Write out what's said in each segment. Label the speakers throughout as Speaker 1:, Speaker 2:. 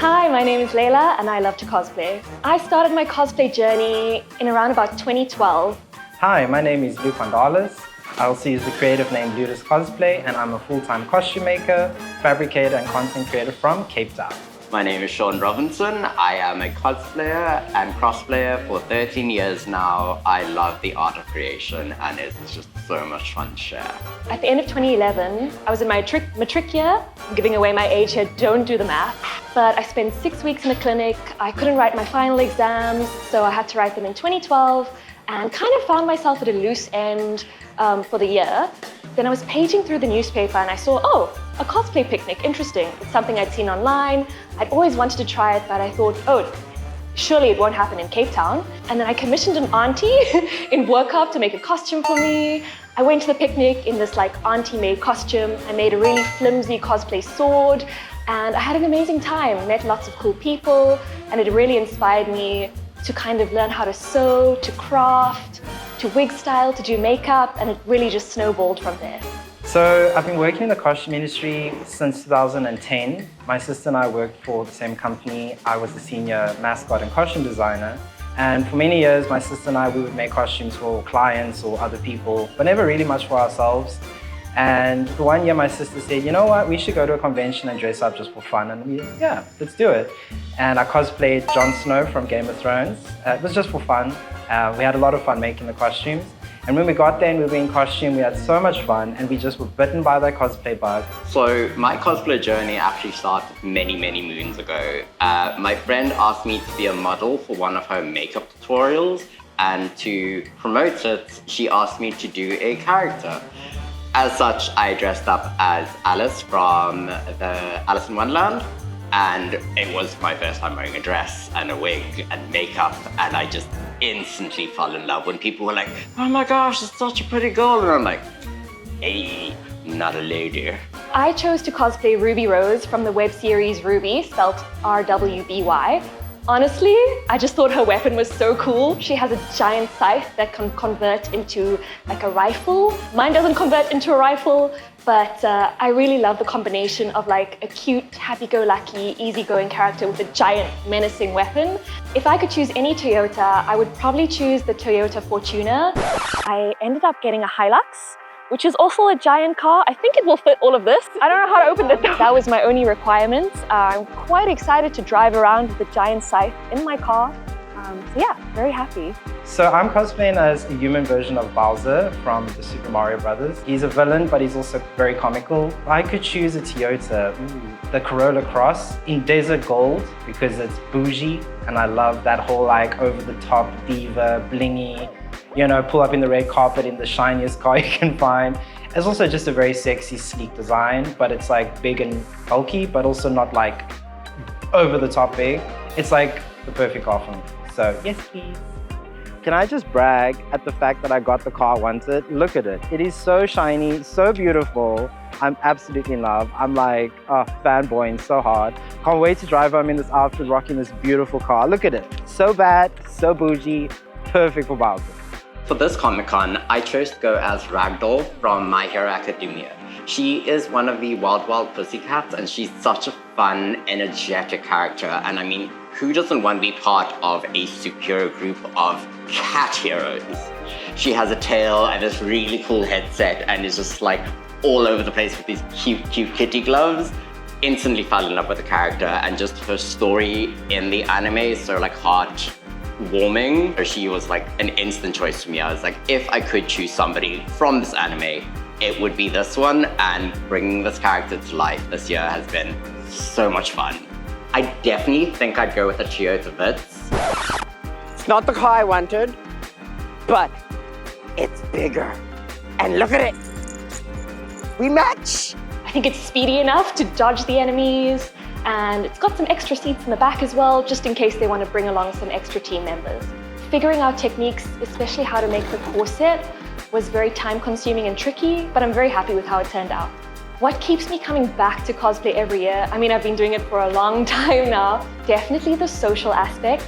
Speaker 1: Hi, my name is Leyla and I love to cosplay. I started my cosplay journey in around about 2012.
Speaker 2: Hi, my name is Luke Vandalis. I also use the creative name Ludus Cosplay, and I'm a full-time costume maker, fabricator and content creator from Cape Town.
Speaker 3: My name is Sean Robinson. I am a cosplayer and crossplayer for 13 years now. I love the art of creation and it's just so much fun to share.
Speaker 1: At the end of 2011, I was in my matric year. I'm giving away my age here, don't do the math. But I spent 6 weeks in a clinic. I couldn't write my final exams, so I had to write them in 2012 and kind of found myself at a loose end for the year. Then I was paging through the newspaper and I saw, oh, a cosplay picnic, interesting. It's something I'd seen online. I'd always wanted to try it, but I thought, oh, surely it won't happen in Cape Town. And then I commissioned an auntie in Workup to make a costume for me. I went to the picnic in this like auntie-made costume. I made a really flimsy cosplay sword and I had an amazing time, met lots of cool people, and it really inspired me to kind of learn how to sew, to craft, to wig style, to do makeup, and it really just snowballed from there.
Speaker 2: So I've been working in the costume industry since 2010. My sister and I worked for the same company. I was the senior mascot and costume designer. And for many years, my sister and I, we would make costumes for clients or other people, but never really much for ourselves. And the one year my sister said, you know what, we should go to a convention and dress up just for fun. And we, yeah, let's do it. And I cosplayed Jon Snow from Game of Thrones. It was just for fun. We had a lot of fun making the costumes. And when we got there and we were in costume, we had so much fun and we just were bitten by that cosplay bug.
Speaker 3: So my cosplay journey actually started many moons ago. My friend asked me to be a model for one of her makeup tutorials, and to promote it, she asked me to do a character. As such, I dressed up as Alice from the Alice in Wonderland, and it was my first time wearing a dress and a wig and makeup, and I just instantly fell in love when people were like, oh my gosh, it's such a pretty girl, and I'm like, hey, not a lady.
Speaker 1: I chose to cosplay Ruby Rose from the web series Ruby, spelled RWBY. Honestly, I just thought her weapon was so cool. She has a giant scythe that can convert into like a rifle. Mine doesn't convert into a rifle, but I really love the combination of like a cute, happy-go-lucky, easygoing character with a giant, menacing weapon. If I could choose any Toyota, I would probably choose the Toyota Fortuner. I ended up getting a Hilux, which is also a giant car. I think it will fit all of this. I don't know how to open it though. That was my only requirement. I'm quite excited to drive around with the giant scythe in my car. So yeah, very happy.
Speaker 2: So I'm cosplaying as a human version of Bowser from the Super Mario Brothers. He's a villain, but he's also very comical. I could choose a Toyota, the Corolla Cross in desert gold because it's bougie and I love that whole like over-the-top diva, blingy, you know, pull up in the red carpet in the shiniest car you can find. It's also just a very sexy, sleek design, but it's like big and bulky, but also not like over the top big. It's like the perfect car for me. So yes, please. Can I just brag at the fact that I got the car I wanted? Look at it. It is so shiny, so beautiful. I'm absolutely in love. I'm like, oh, fanboying so hard. Can't wait to drive home in this outfit, rocking this beautiful car. Look at it. So bad, so bougie, perfect for Bowser.
Speaker 3: For this Comic-Con, I chose to go as Ragdoll from My Hero Academia. She is one of the Wild Pussycats, and she's such a fun, energetic character. And I mean, who doesn't want to be part of a superhero group of cat heroes? She has a tail and this really cool headset and is just like all over the place with these cute kitty gloves. Instantly fell in love with the character, and just her story in the anime is so like heart-warming. She was like an instant choice for me. I was like, if I could choose somebody from this anime, it would be this one, and bringing this character to life this year has been so much fun. I definitely think I'd go with a Toyota Vitz.
Speaker 4: It's not the car I wanted, but it's bigger. And look at it. We match.
Speaker 1: I think it's speedy enough to dodge the enemies, and it's got some extra seats in the back as well, just in case they want to bring along some extra team members. Figuring out techniques, especially how to make the corset, was very time-consuming and tricky, but I'm very happy with how it turned out. What keeps me coming back to cosplay every year? I mean, I've been doing it for a long time now. Definitely the social aspect.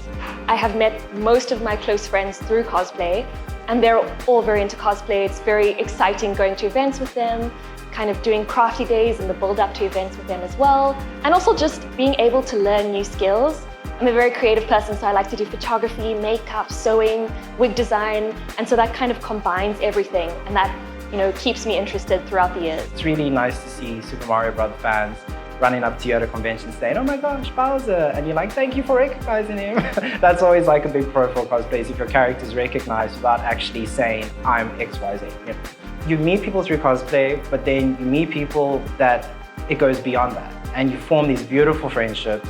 Speaker 1: I have met most of my close friends through cosplay, and they're all very into cosplay. It's very exciting going to events with them, kind of doing crafty days and the build up to events with them as well. And also just being able to learn new skills. I'm a very creative person, so I like to do photography, makeup, sewing, wig design, and so that kind of combines everything, and that, you know, keeps me interested throughout the years.
Speaker 2: It's really nice to see Super Mario Brothers fans running up to Toyota conventions saying, "Oh my gosh, Bowser," and you're like, "Thank you for recognizing him." That's always like a big pro for cosplays, if your character is recognized without actually saying, "I'm XYZ." You know, you meet people through cosplay, but then you meet people that it goes beyond that, and you form these beautiful friendships,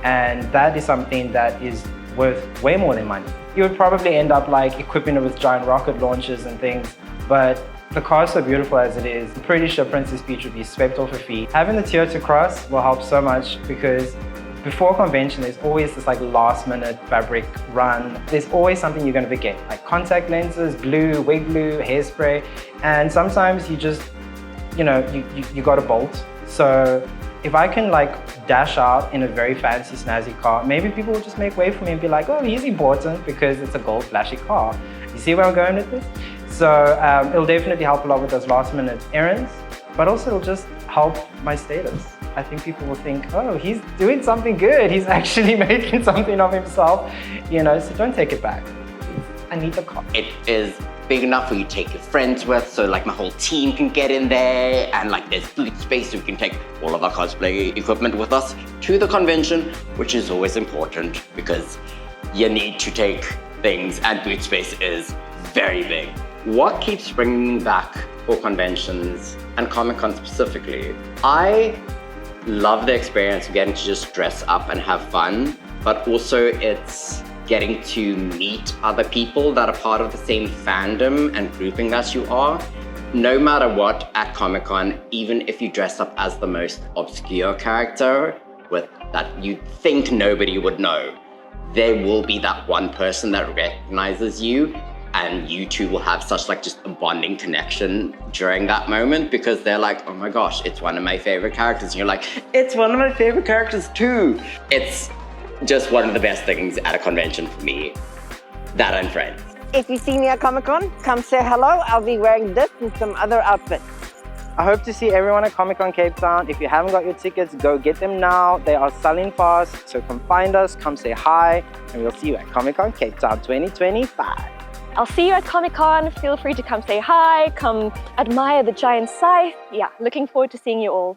Speaker 2: and that is something that is worth way more than money. You would probably end up like equipping it with giant rocket launchers and things, but the car is so beautiful as it is. I'm pretty sure Princess Peach would be swept off her feet. Having the Toyota Cross will help so much because before convention, there's always this like last minute fabric run. There's always something you're going to forget, like contact lenses, glue, wig glue, hairspray, and sometimes you just, you know, you got a bolt. So if I can like dash out in a very fancy snazzy car, maybe people will just make way for me and be like, "Oh, he's important because it's a gold flashy car." You see where I'm going with this? So it'll definitely help a lot with those last minute errands, but also it'll just help my status. I think people will think, "Oh, he's doing something good. He's actually making something of himself," you know, so don't take it back. I need the car.
Speaker 3: It is big enough for you to take your friends with, so like my whole team can get in there, and like there's boot space so we can take all of our cosplay equipment with us to the convention, which is always important because you need to take things, and boot space is very big. What keeps bringing me back for conventions and Comic-Con specifically? I love the experience of getting to just dress up and have fun, but also it's getting to meet other people that are part of the same fandom and grouping as you are. No matter what at Comic-Con, even if you dress up as the most obscure character with that you think nobody would know, there will be that one person that recognizes you, and you two will have such like just a bonding connection during that moment because they're like, "Oh my gosh, it's one of my favorite characters." And you're like, "It's one of my favorite characters too." It's just one of the best things at a convention for me, that and friends.
Speaker 4: If you see me at Comic-Con, come say hello. I'll be wearing this and some other outfits.
Speaker 2: I hope to see everyone at Comic-Con Cape Town. If you haven't got your tickets, go get them now. They are selling fast, so come find us, come say hi, and we'll see you at Comic-Con Cape Town 2025.
Speaker 1: I'll see you at Comic-Con. Feel free to come say hi, come admire the giant scythe. Yeah, looking forward to seeing you all.